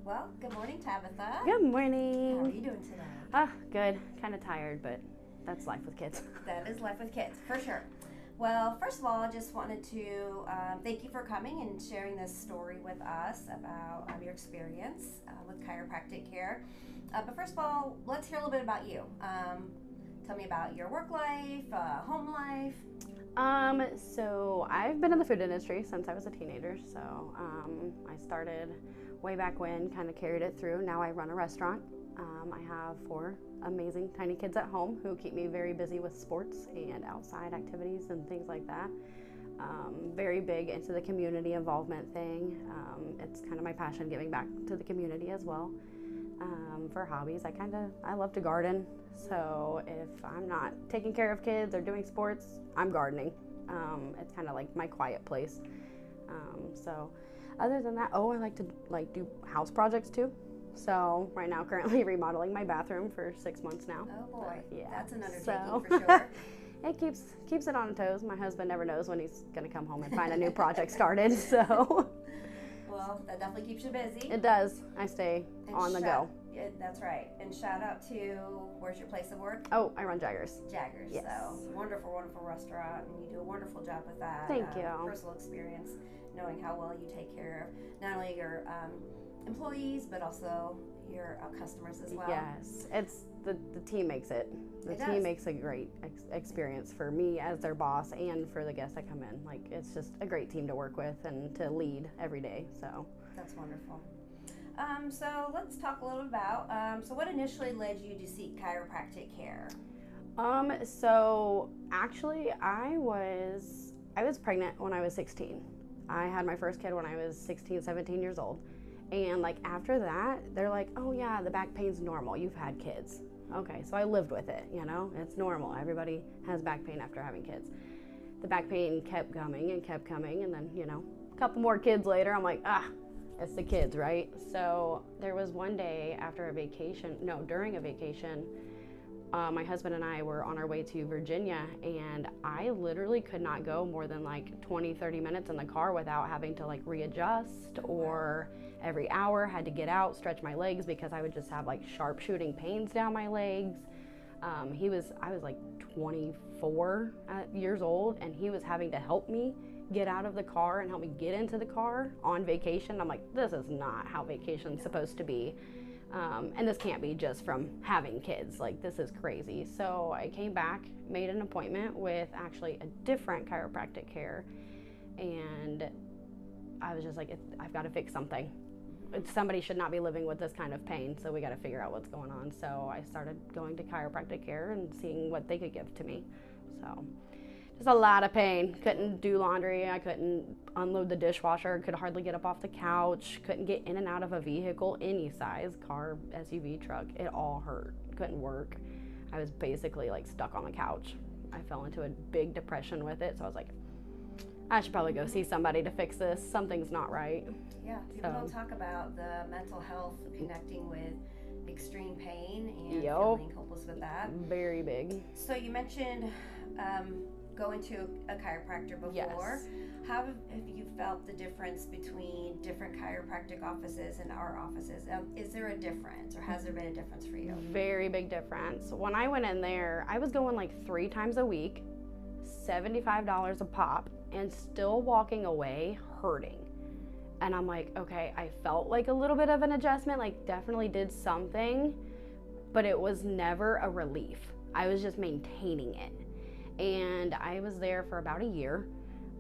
Well, good morning, Tabatha. Good morning. How are you doing today? Good. Kind of tired, but that's life with kids. That is life with kids, for sure. Well, first of all, I just wanted to thank you for coming and sharing this story with us about your experience with chiropractic care. But first of all, let's hear a little bit about you. Tell me about your work life, home life. So I've been in the food industry since I was a teenager. So I started way back when, kind of carried it through. Now I run a restaurant. I have 4 amazing tiny kids at home who keep me very busy with sports and outside activities and things like that. Very big into the community involvement thing. It's kind of my passion, giving back to the community as well. For hobbies, I love to garden. So if I'm not taking care of kids or doing sports, I'm gardening. It's kind of like my quiet place. So other than that, I like to do house projects too. So right now, currently remodeling my bathroom for 6 months now. Oh boy, yeah. That's an undertaking for sure. It keeps it on toes. My husband never knows when he's gonna come home and find a new project started. So. Well, that definitely keeps you busy. It does. I stay on the go. That's right. And shout out to, where's your place of work? Oh, I run Jaggers. Jaggers. Yes. So wonderful, wonderful restaurant, and you do a wonderful job with that. Thank you. Personal experience, knowing how well you take care of not only your employees, but also your customers as well. Yes. It's the team makes it. The team does. makes a great experience for me as their boss and for the guests that come in. Like, it's just a great team to work with and to lead every day. So. That's wonderful. So let's talk a little about, so what initially led you to seek chiropractic care? So actually I was pregnant when I was 16. I had my first kid when I was 16, 17 years old. And like after that, they're like, oh yeah, the back pain's normal. You've had kids. Okay, so I lived with it, it's normal. Everybody has back pain after having kids. The back pain kept coming. And then, a couple more kids later, I'm like, it's the kids, right? So there was one day during a vacation, my husband and I were on our way to Virginia, and I literally could not go more than like 20, 30 minutes in the car without having to like readjust, or every hour had to get out, stretch my legs because I would just have like sharp shooting pains down my legs. I was like 24 years old, and he was having to help me get out of the car and help me get into the car on vacation. I'm like, this is not how vacation's supposed to be. And this can't be just from having kids. Like, this is crazy. So I came back, made an appointment with actually a different chiropractic care. And I was just like, I've got to fix something. Somebody should not be living with this kind of pain, so we got to figure out what's going on. So I started going to chiropractic care and seeing what they could give to me. So just a lot of pain. Couldn't do laundry. I couldn't unload the dishwasher. Could hardly get up off the couch. Couldn't get in and out of a vehicle, any size, car, SUV, truck. It all hurt. Couldn't work. I was basically like stuck on the couch. I fell into a big depression with it, so I was like, I should probably go see somebody to fix this. Something's not right. Yeah, people don't talk about the mental health connecting with extreme pain and feeling hopeless with that. Very big. So you mentioned going to a chiropractor before. Yes. How have you felt the difference between different chiropractic offices and our offices? Is there a difference, or has there been a difference for you? Very big difference. When I went in there, I was going like 3 times a week, $75 a pop, and still walking away hurting. And I'm like, okay, I felt like a little bit of an adjustment, like definitely did something, but it was never a relief. I was just maintaining it. And I was there for about a year.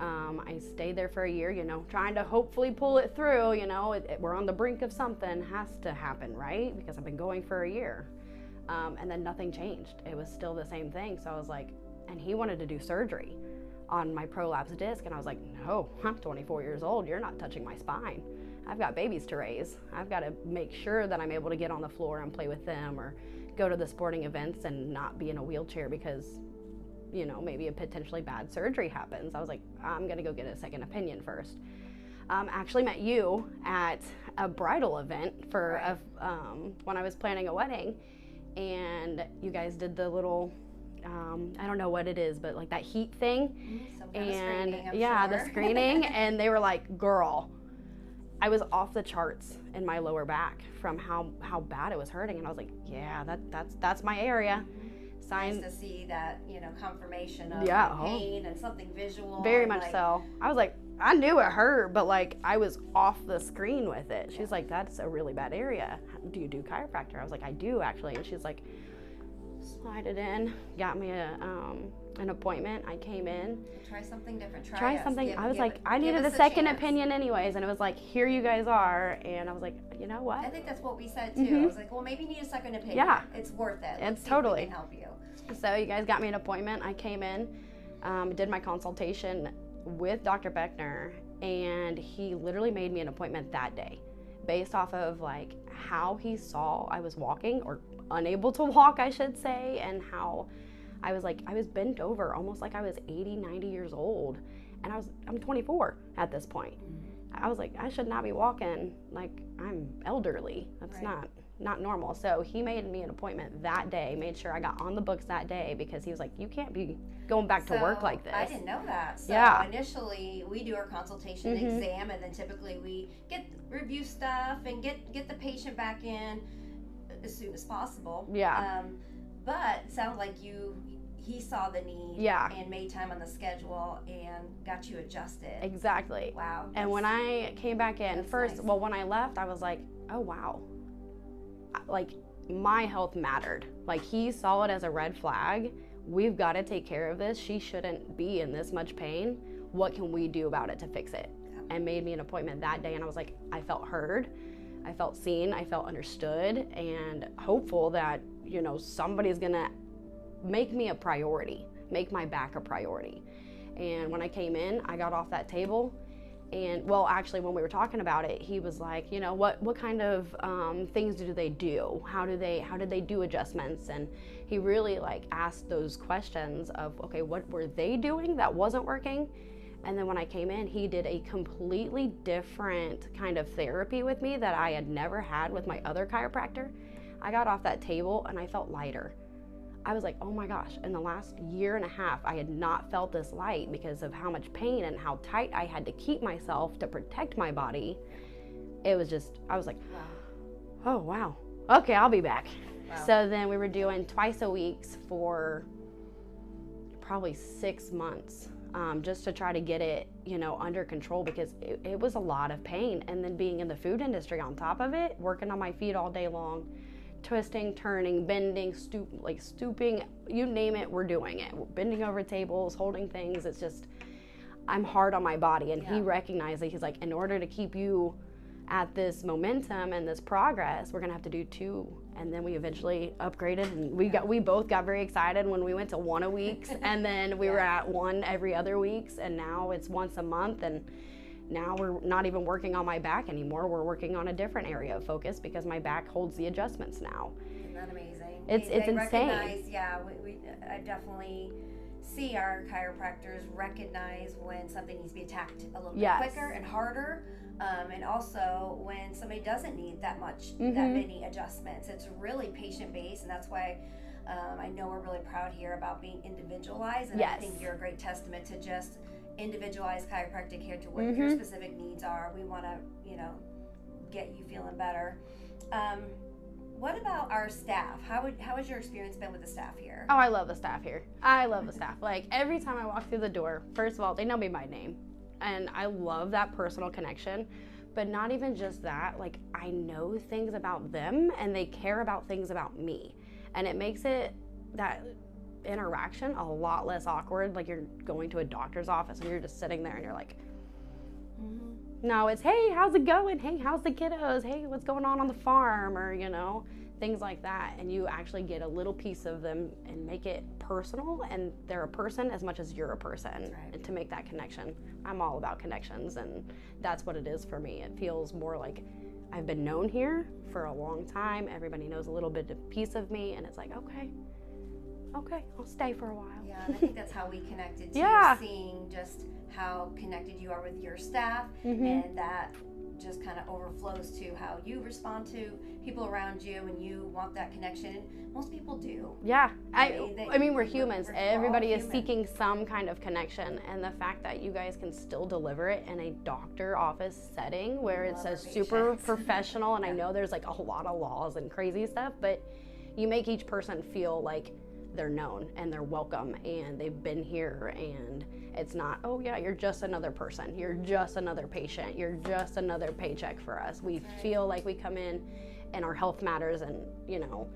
I stayed there for a year, trying to hopefully pull it through. We're on the brink of something, has to happen, right? Because I've been going for a year. And then nothing changed. It was still the same thing. So I was like, and he wanted to do surgery on my prolapse disc. And I was like, no, I'm 24 years old. You're not touching my spine. I've got babies to raise. I've got to make sure that I'm able to get on the floor and play with them, or go to the sporting events and not be in a wheelchair because maybe a potentially bad surgery happens. I was like, I'm gonna go get a second opinion first. Actually met you at a bridal event for when I was planning a wedding, and you guys did the little, I don't know what it is, but like that heat thing. Some kind of screening, I'm yeah, sure. the screening, and they were like, girl, I was off the charts in my lower back from how bad it was hurting, and I was like, yeah, that's my area. Nice to see that, confirmation of pain and something visual. Very much so. I was like, I knew it hurt, but like I was off the screen with it. She's like, that's a really bad area. Do you do chiropractor? I was like, I do actually. And she's like, slide it in, got me an appointment. I came in. Try something different. Try something. I was like, I needed a second opinion anyways, and it was like, here you guys are, and I was like, you know what? I think that's what we said too. I was like, well, maybe you need a second opinion. Yeah, it's worth it. It's totally. We can help you. So you guys got me an appointment. I came in, did my consultation with Dr. Beckner, and he literally made me an appointment that day based off of like how he saw I was walking, or unable to walk, I should say, and how I was bent over almost like I was 80, 90 years old, and I'm 24 at this point. I was like, I should not be walking like I'm elderly. That's not normal. So he made me an appointment that day, made sure I got on the books that day, because he was like, you can't be going back to work like this. I didn't know that. So initially we do our consultation exam, and then typically we review stuff and get the patient back in as soon as possible. But it sounds like he saw the need and made time on the schedule and got you adjusted. Exactly. Wow. And when I came back in first, nice. Well, when I left, I was like, oh wow, like my health mattered. Like he saw it as a red flag. We've got to take care of this. She shouldn't be in this much pain. What can we do about it to fix it? And made me an appointment that day, and I was like, I felt heard, I felt seen, I felt understood, and hopeful that, somebody's gonna make me a priority, make my back a priority. And when I came in, I got off that table, and well, actually when we were talking about it, he was like, what kind of things do they do? How did they do adjustments? And he really like asked those questions of, okay, what were they doing that wasn't working? And then when I came in, he did a completely different kind of therapy with me that I had never had with my other chiropractor. I got off that table and I felt lighter. I was like, oh my gosh, in the last year and a half, I had not felt this light because of how much pain and how tight I had to keep myself to protect my body. It was just, I was like, oh wow, okay, I'll be back. Wow. So then we were doing twice a week for probably 6 months. Just to try to get it, under control, because it was a lot of pain. And then being in the food industry on top of it, working on my feet all day long, twisting, turning, bending, stooping, you name it, we're doing it. We're bending over tables, holding things. It's just, I'm hard on my body. And he recognized that. He's like, in order to keep you at this momentum and this progress, we're gonna have to do 2. And then we eventually upgraded, and we both got very excited when we went to 1 a week, and then we were at 1 every other weeks, and now it's once a month. And now we're not even working on my back anymore. We're working on a different area of focus because my back holds the adjustments now. Isn't that amazing? It's insane. I definitely see our chiropractors recognize when something needs to be attacked a little bit quicker and harder. And also when somebody doesn't need that many adjustments. It's really patient-based, and that's why I know we're really proud here about being individualized, and I think you're a great testament to just individualized chiropractic care to what your specific needs are. We want to, get you feeling better. What about our staff? How has your experience been with the staff here? Oh, I love the staff here. I love the staff. Like every time I walk through the door, first of all, they know me by name. And I love that personal connection, but not even just that, like I know things about them and they care about things about me. And it makes that interaction a lot less awkward. Like you're going to a doctor's office and you're just sitting there and you're like, no, it's, hey, how's it going? Hey, how's the kiddos? Hey, what's going on the farm? Or, things like that. And you actually get a little piece of them and make it personal, and they're a person as much as you're a person. And to make that connection, I'm all about connections, and that's what it is for me. It feels more like I've been known here for a long time. Everybody knows a little bit of piece of me, and it's like, okay, I'll stay for a while. Yeah, and I think that's how we connected too, seeing just how connected you are with your staff, and that just kind of overflows to how you respond to people around you, and you want that connection. And most people do. Yeah, I mean, we're humans. Everybody is human. seeking some kind of connection, and the fact that you guys can still deliver it in a doctor office setting where it's a super professional, and I know there's like a lot of laws and crazy stuff, but you make each person feel like they're known and they're welcome and they've been here, and it's not, oh yeah, you're just another person, you're just another patient, you're just another paycheck for us. We feel like we come in and our health matters, and you know,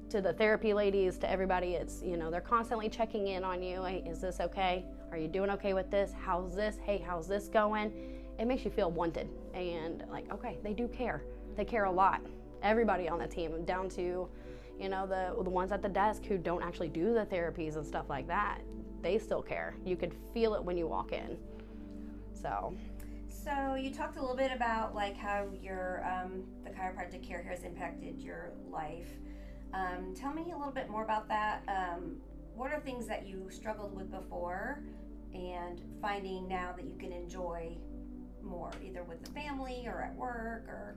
to the therapy ladies, to everybody, it's, you know, they're constantly checking in on you. Hey, is this okay? Are you doing okay with this? How's this? Hey, how's this going? It makes you feel wanted, and like, okay, they do care. They care a lot. Everybody on the team, down to, you know, the ones at the desk who don't actually do the therapies and stuff like that, they still care. You could feel it when you walk in. So you talked a little bit about like how your the chiropractic care has impacted your life. Tell me a little bit more about that. What are things that you struggled with before and finding now that you can enjoy more, either with the family or at work? Or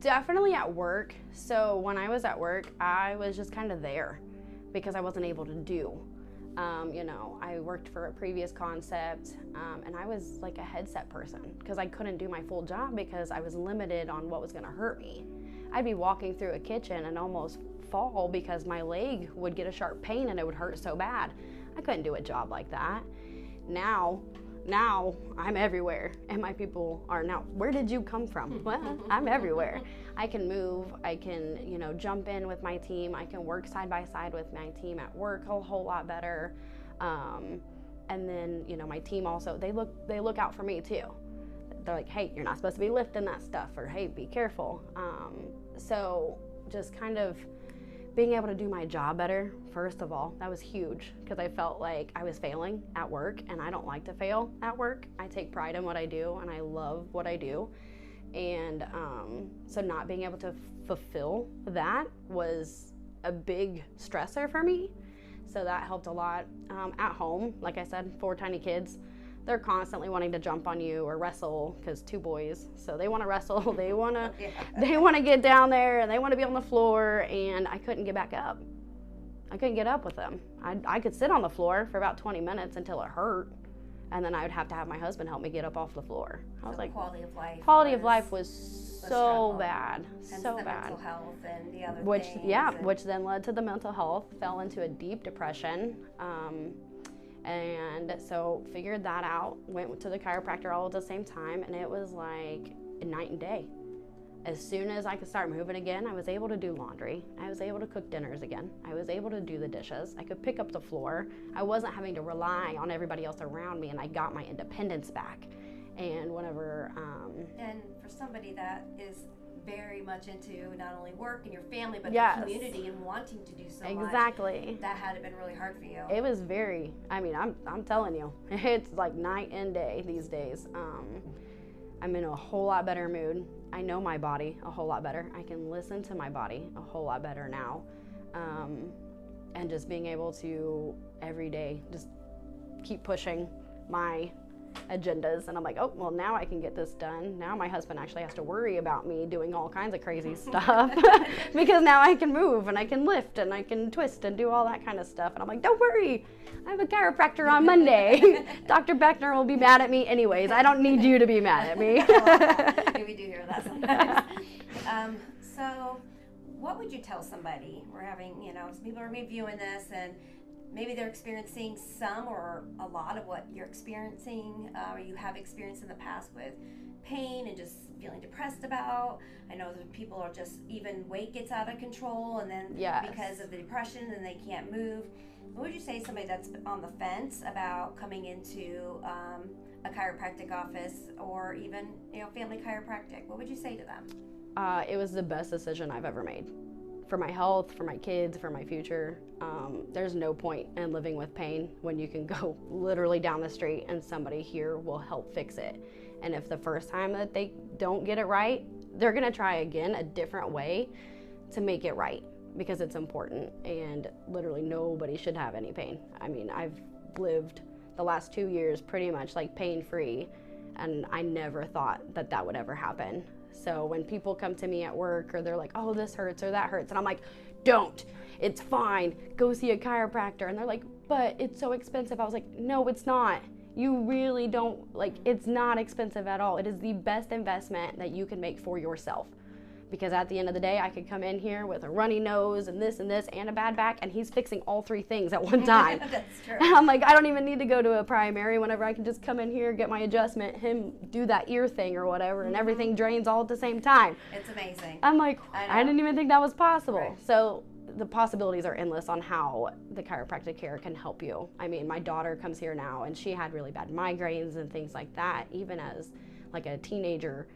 definitely at work. So when I was at work, I was just kind of there because I wasn't able to do. You know, I worked for a previous concept, and I was like a headset person because I couldn't do my full job because I was limited on what was going to hurt me. I'd be walking through a kitchen and almost fall because my leg would get a sharp pain and it would hurt so bad. I couldn't do a job like that. Now I'm everywhere, and my people are now, where did you come from? Well, I'm everywhere. I can move, I can, you know, jump in with my team, I can work side by side with my team at work a whole lot better. And then, you know, my team also, they look out for me too. They're like, hey, you're not supposed to be lifting that stuff, or hey, be careful. So just kind of being able to do my job better, first of all, that was huge because I felt like I was failing at work, and I don't like to fail at work. I take pride in what I do, and I love what I do. And so not being able to fulfill that was a big stressor for me. So that helped a lot. At home, like I said, 4 tiny kids. They're constantly wanting to jump on you or wrestle, because 2 boys, so they want to wrestle, they want to get down there, and they want to be on the floor, and I couldn't get back up. I couldn't get up with them. I could sit on the floor for about 20 minutes until it hurt, and then I would have to have my husband help me get up off the floor. I was like, quality of life was so bad, so bad. Mental health and the other which things. Yeah, which then led to the mental health, fell into a deep depression. And so figured that out, went to the chiropractor all at the same time, and it was like a night and day. As soon as I could start moving again, I was able to do laundry. I was able to cook dinners again. I was able to do the dishes. I could pick up the floor. I wasn't having to rely on everybody else around me, and I got my independence back. And whenever... and for somebody that is very much into not only work and your family, but yes. the community and wanting to do so exactly. much, that had been really hard for you. It was very, I mean, I'm telling you, it's like night and day these days. I'm in a whole lot better mood. I know my body a whole lot better. I can listen to my body a whole lot better now. And just being able to every day just keep pushing my agendas, and I'm like, oh, well, now I can get this done. Now my husband actually has to worry about me doing all kinds of crazy stuff because now I can move and I can lift and I can twist and do all that kind of stuff. And I'm like, don't worry, I have a chiropractor on Monday. Dr. Beckner will be mad at me anyways. I don't need you to be mad at me. We do hear that sometimes. So what would you tell somebody? We're having, you know, some people are reviewing this, and maybe they're experiencing some or a lot of what you're experiencing, or you have experienced in the past with pain and just feeling depressed about. I know that people are just, even weight gets out of control, and then yes. because of the depression, then they can't move. What would you say to somebody that's on the fence about coming into a chiropractic office, or even, you know, family chiropractic? What would you say to them? It was the best decision I've ever made. For my health, for my kids, for my future. There's no point in living with pain when you can go literally down the street and somebody here will help fix it. And if the first time that they don't get it right, they're gonna try again a different way to make it right, because it's important, and literally nobody should have any pain. I mean, I've lived the last 2 years pretty much like pain-free And I never thought that that would ever happen. So when people come to me at work or they're like, oh, this hurts or that hurts, and I'm like, don't, it's fine, go see a chiropractor. And they're like, but it's so expensive. I was like, no, it's not. You really don't, like, it's not expensive at all. It is the best investment that you can make for yourself. Because at the end of the day, I could come in here with a runny nose and this and a bad back, and he's fixing all three things at one time. That's true. And I'm like, I don't even need to go to a primary whenever I can just come in here, get my adjustment, him do that ear thing or whatever, and everything drains all at the same time. It's amazing. I'm like, I didn't even think that was possible. Right. So the possibilities are endless on how the chiropractic care can help you. I mean, my daughter comes here now, and she had really bad migraines and things like that. Even as like a teenager,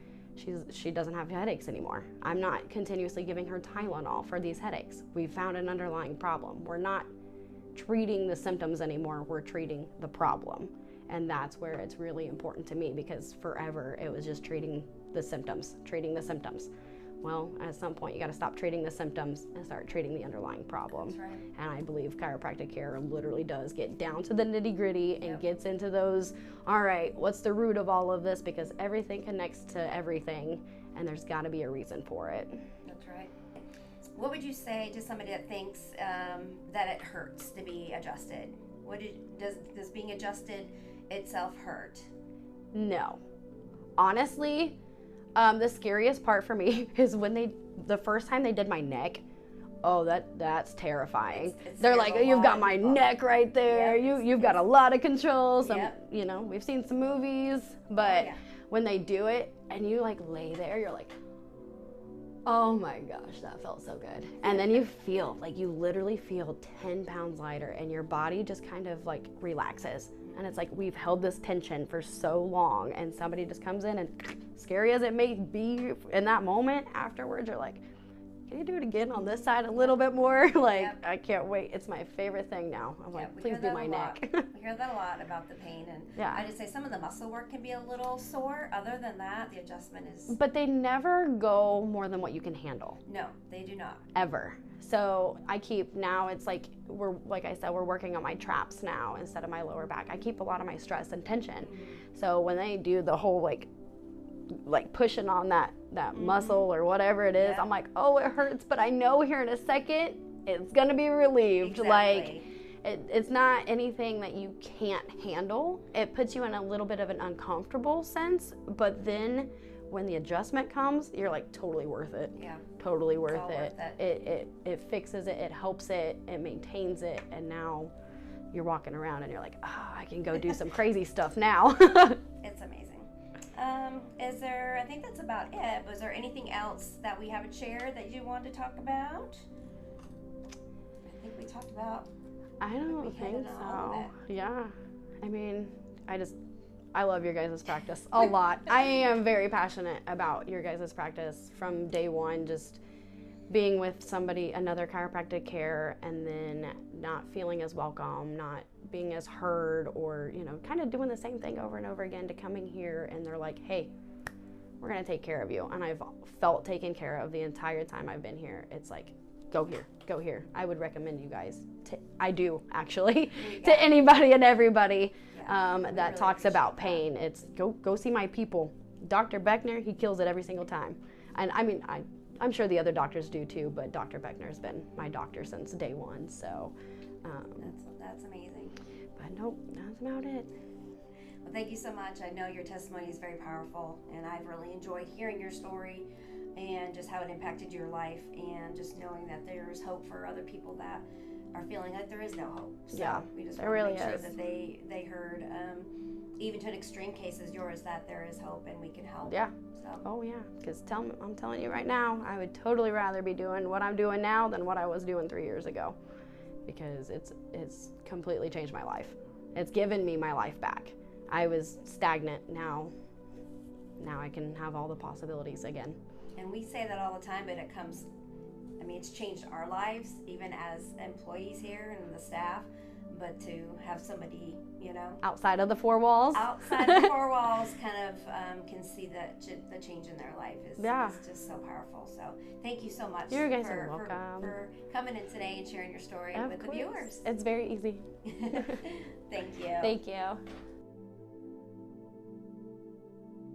she doesn't have headaches anymore. I'm not continuously giving her Tylenol for these headaches. We found an underlying problem. We're not treating the symptoms anymore. We're treating the problem. And that's where it's really important to me, because forever it was just treating the symptoms. Well, at some point you got to stop treating the symptoms and start treating the underlying problem. That's right. And I believe chiropractic care literally does get down to the nitty-gritty and gets into those, all right, what's the root of all of this? Because everything connects to everything, and there's got to be a reason for it. That's right. What would you say to somebody that thinks that it hurts to be adjusted? Does being adjusted itself hurt? No. Honestly, the scariest part for me is when the first time they did my neck. Oh, that's terrifying. They're like, you've got my neck right there. You've got a lot of control. You know, we've seen some movies, but when they do it and you like lay there, you're like, oh my gosh, that felt so good. And then you feel like you literally feel 10 pounds lighter, and your body just kind of like relaxes. And it's like, we've held this tension for so long, and somebody just comes in, and scary as it may be in that moment, afterwards you're like, can you do it again on this side a little bit more? Like, I can't wait. It's my favorite thing now. I'm like, please do my neck. We hear that a lot about the pain, and I just say some of the muscle work can be a little sore. Other than that, the adjustment is... But they never go more than what you can handle. No, they do not. Ever. So I keep, now it's like, like I said, we're working on my traps now instead of my lower back. I keep a lot of my stress and tension. So when they do the whole like pushing on that muscle or whatever it is, I'm like, oh, it hurts, but I know here in a second it's gonna be relieved. Exactly. Like it's not anything that you can't handle. It puts you in a little bit of an uncomfortable sense, but then when the adjustment comes, you're like, totally worth it. Yeah. Totally worth it. It fixes it, it helps it, it maintains it, and now you're walking around and you're like, oh, I can go do some crazy stuff now. It's amazing. I think that's about it. Was there anything else that we haven't shared that you wanted to talk about? I think we talked about... I don't think so. Yeah. I mean, I love your guys' practice a lot. I am very passionate about your guys' practice from day one, just being with another chiropractic care, and then not feeling as welcome, not being as heard, or, you know, kind of doing the same thing over and over again, to coming here and they're like, hey, we're going to take care of you. And I've felt taken care of the entire time I've been here. It's like, go here. I would recommend you guys I do actually, to anybody and everybody that really talks about pain. It's go see my people. Dr. Beckner, he kills it every single time. And I mean, I'm sure the other doctors do too, but Dr. Beckner's been my doctor since day one. So that's amazing. But nope, that's about it. Well, thank you so much. I know your testimony is very powerful, and I've really enjoyed hearing your story and just how it impacted your life, and just knowing that there is hope for other people that are feeling like there is no hope. So we just want to make sure that they heard, even to an extreme case as yours, that there is hope and we can help. Yeah. So. Oh yeah, because I'm telling you right now, I would totally rather be doing what I'm doing now than what I was doing 3 years ago, because it's completely changed my life. It's given me my life back. I was stagnant. Now I can have all the possibilities again. And we say that all the time, but it's changed our lives, even as employees here and the staff, but to have somebody, outside of the four walls kind of can see the change in their life is just so powerful. So thank you so much. You guys are welcome for coming in today and sharing your story with the viewers. It's very easy. Thank you. Thank you.